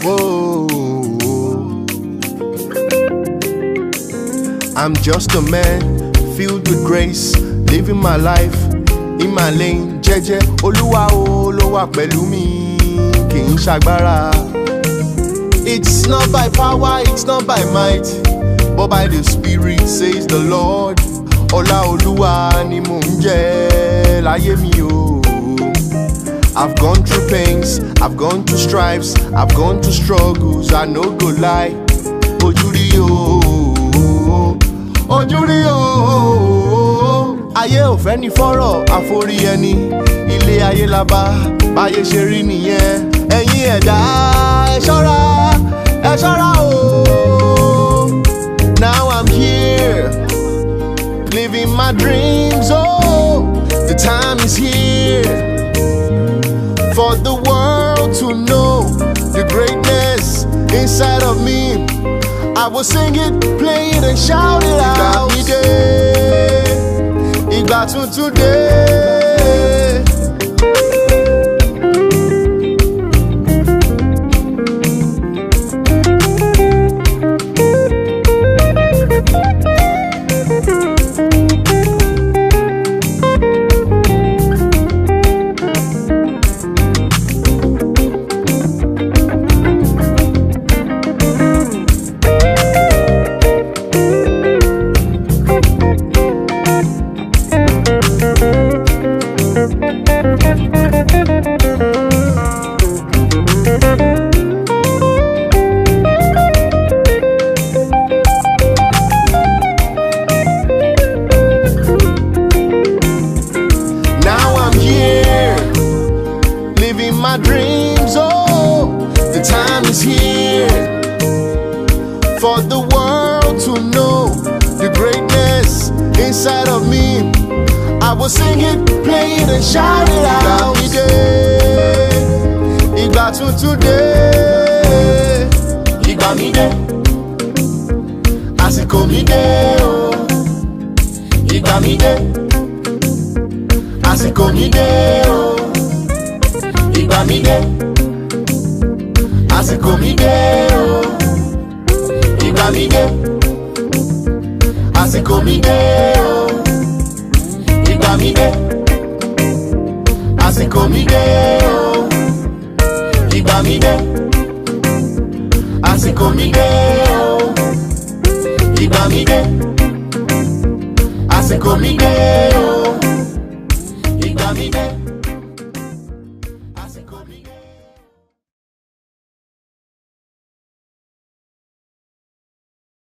Whoa, I'm just a man filled with grace, living my life in my lane. Jẹ́jẹ́ Olúwa o ló wà pẹ̀lú mi, kì í ṣagbára. It's not by power, it's not by might, but by the Spirit, says the Lord. Ọlá Olúwa ni mò ń jẹ láyé mi o. I've gone through pains, I've gone through stripes, I've gone through struggles, I no go lie. Ojú rí o, ojú rí o. Ayé ò fẹ́ ní fọ́rọ̀ àforí ẹni, ilé ayé la bá, báyé ṣe rí nìyẹn. Ẹ̀yin ẹ̀dá ẹ ṣọ́ra, ẹ ṣọ́ra o. Now I'm here, living my dreams, oh, the time is here. For the world to know the greatness inside of me, I will sing it, play it, and shout it out. Igba tuntun dé. My dreams, oh, the time is here for the world to know the greatness inside of me. I will sing it, play it, and shout it out. Igba tuntun dé, Igba mi dé, àsìkò mi dé, oh. Igba mi dé, àsìkò mi dé, oh. Igba mi dé, àsìkò mi dé, oh. Igba mi dé, àsìkò mi dé, oh. Igba mi dé, àsìkò mi dé, oh. Igba mi dé, àsìkò mi dé, oh. Igba mi dé, àsìkò mi dé, oh. Igba mi dé.